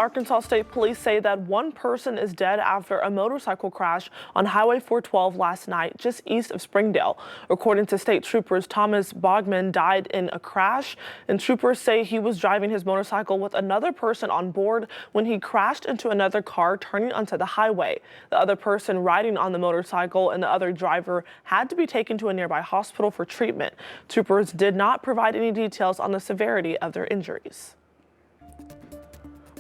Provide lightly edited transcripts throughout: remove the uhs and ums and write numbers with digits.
Arkansas State Police say that one person is dead after a motorcycle crash on Highway 412 last night, just east of Springdale. According to state troopers, Thomas Baughman died in a crash, and troopers say he was driving his motorcycle with another person on board when he crashed into another car turning onto the highway. The other person riding on the motorcycle and the other driver had to be taken to a nearby hospital for treatment. Troopers did not provide any details on the severity of their injuries.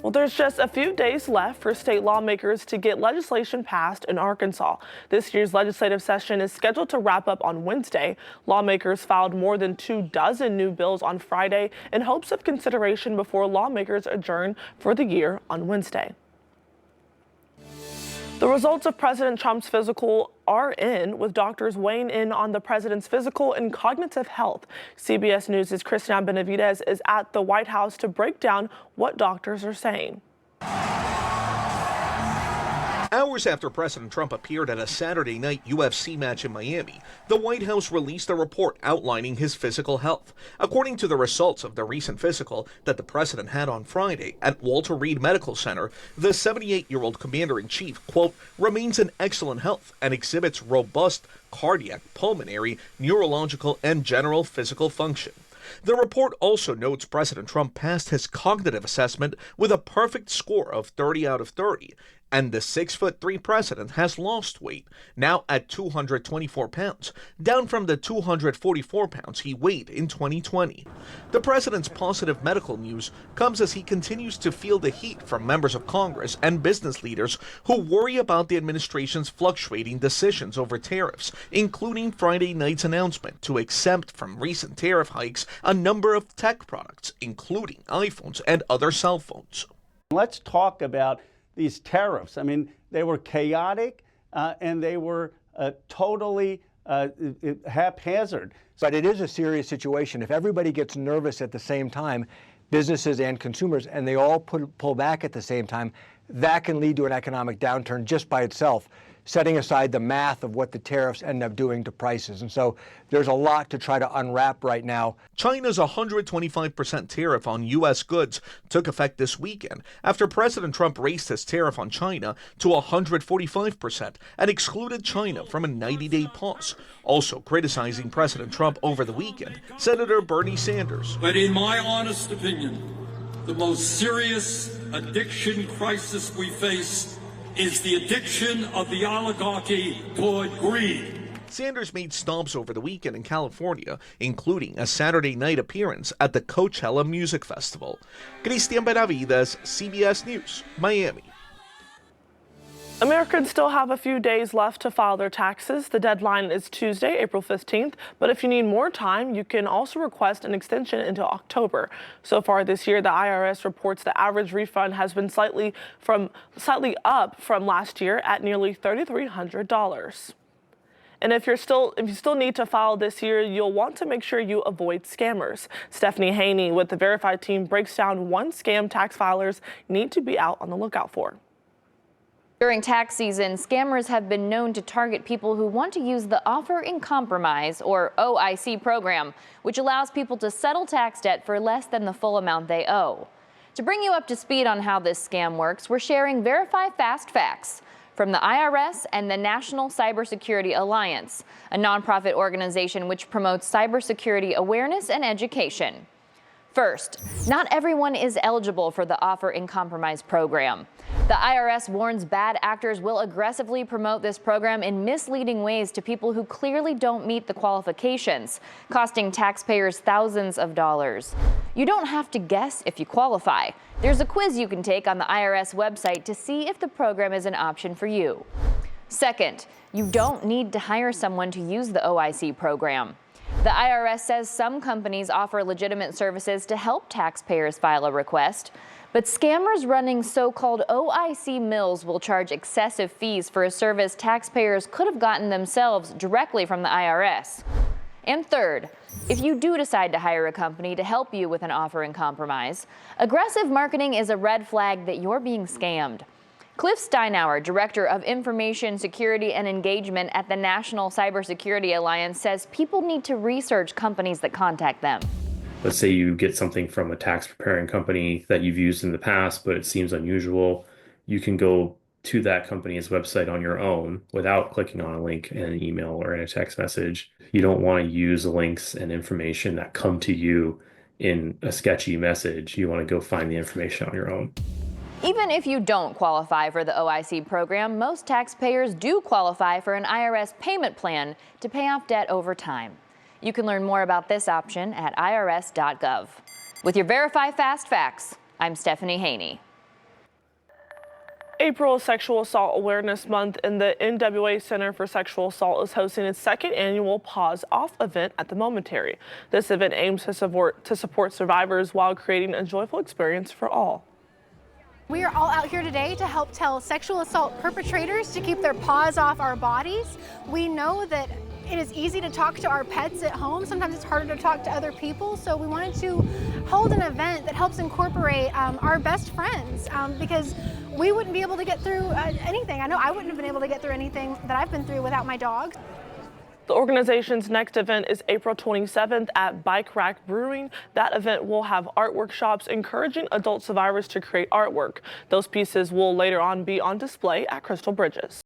Well, there's just a few days left for state lawmakers to get legislation passed in Arkansas. This year's legislative session is scheduled to wrap up on Wednesday. Lawmakers filed more than 24 new bills on Friday in hopes of consideration before lawmakers adjourn for the year on Wednesday. The results of President Trump's physical are in, with doctors weighing in on the president's physical and cognitive health. CBS News' Christian Benavidez is at the White House to break down what doctors are saying. Hours after President Trump appeared at a Saturday night UFC match in Miami, the White House released a report outlining his physical health. According to the results of the recent physical that the president had on Friday at Walter Reed Medical Center, the 78-year-old commander-in-chief, quote, remains in excellent health and exhibits robust cardiac, pulmonary, neurological, and general physical function. The report also notes President Trump passed his cognitive assessment with a perfect score of 30 out of 30, and the 6'3" president has lost weight, now at 224 pounds, down from the 244 pounds he weighed in 2020. The president's positive medical news comes as he continues to feel the heat from members of Congress and business leaders who worry about the administration's fluctuating decisions over tariffs, including Friday night's announcement to exempt from recent tariff hikes a number of tech products, including iPhones and other cell phones. Let's talk about these tariffs. I mean, they were chaotic and they were totally haphazard. But it is a serious situation. If everybody gets nervous at the same time, businesses and consumers, and they all pull back at the same time, that can lead to an economic downturn just by itself, setting aside the math of what the tariffs end up doing to prices. And so there's a lot to try to unwrap right now. China's 125% tariff on U.S. goods took effect this weekend after President Trump raised his tariff on China to 145% and excluded China from a 90-day pause. Also criticizing President Trump over the weekend, Senator Bernie Sanders. But in my honest opinion, the most serious addiction crisis we face is the addiction of the oligarchy toward greed. Sanders made stops over the weekend in California, including a Saturday night appearance at the Coachella Music Festival. Christian Benavidez, CBS News, Miami. Americans still have a few days left to file their taxes. The deadline is Tuesday, April 15th, but if you need more time, you can also request an extension into October. So far this year, the IRS reports the average refund has been slightly up from last year at nearly $3,300. And if you still need to file this year, you'll want to make sure you avoid scammers. Stephanie Haney with the Verified team breaks down one scam tax filers need to be out on the lookout for. During tax season, scammers have been known to target people who want to use the Offer in Compromise, or OIC program, which allows people to settle tax debt for less than the full amount they owe. To bring you up to speed on how this scam works, we're sharing Verify Fast Facts from the IRS and the National Cybersecurity Alliance, a nonprofit organization which promotes cybersecurity awareness and education. First, not everyone is eligible for the Offer in Compromise program. The IRS warns bad actors will aggressively promote this program in misleading ways to people who clearly don't meet the qualifications, costing taxpayers thousands of dollars. You don't have to guess if you qualify. There's a quiz you can take on the IRS website to see if the program is an option for you. Second, you don't need to hire someone to use the OIC program. The IRS says some companies offer legitimate services to help taxpayers file a request, but scammers running so-called OIC mills will charge excessive fees for a service taxpayers could have gotten themselves directly from the IRS. And third, if you do decide to hire a company to help you with an Offer in Compromise, aggressive marketing is a red flag that you're being scammed. Cliff Steinauer, Director of Information Security and Engagement at the National Cybersecurity Alliance, says people need to research companies that contact them. Let's say you get something from a tax preparing company that you've used in the past, but it seems unusual. You can go to that company's website on your own without clicking on a link in an email or in a text message. You don't want to use links and information that come to you in a sketchy message. You want to go find the information on your own. Even if you don't qualify for the OIC program, most taxpayers do qualify for an IRS payment plan to pay off debt over time. You can learn more about this option at irs.gov. With your Verify Fast Facts, I'm Stephanie Haney. April is Sexual Assault Awareness Month, and the NWA Center for Sexual Assault is hosting its second annual Pause Off event at the Momentary. This event aims to support survivors while creating a joyful experience for all. We are all out here today to help tell sexual assault perpetrators to keep their paws off our bodies. We know that it is easy to talk to our pets at home. Sometimes it's harder to talk to other people. So we wanted to hold an event that helps incorporate our best friends because we wouldn't be able to get through anything. I know I wouldn't have been able to get through anything that I've been through without my dog. The organization's next event is April 27th at Bike Rack Brewing. That event will have art workshops encouraging adult survivors to create artwork. Those pieces will later on be on display at Crystal Bridges.